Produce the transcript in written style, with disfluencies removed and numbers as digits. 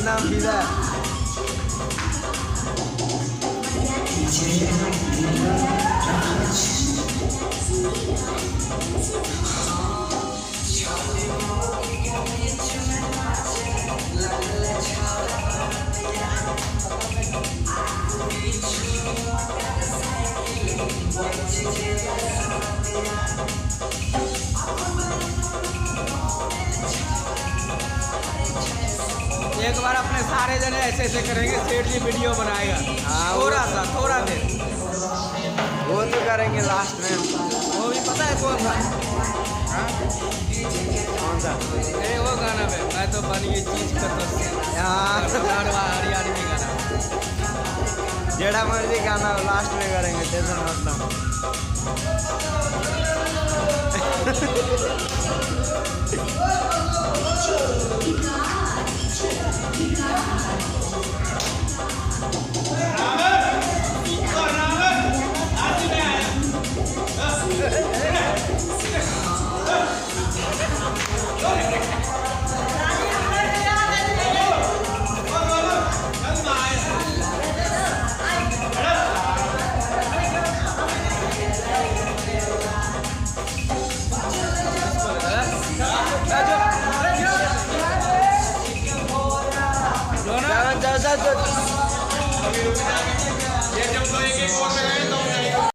नाम विदा। एक बार अपने सारे जने ऐसे ऐसे करेंगे, सेठ जी वीडियो बनाएगा। हाँ, थोड़ा देर वो तो करेंगे लास्ट में। वो भी पता है कौन सा? कौन सा? अरे वो गाना पे मैं तो बन ये चीज का तो हरियाणवी गाना, जेड़ा मर्जी गाना लास्ट में करेंगे, टेंशन मत।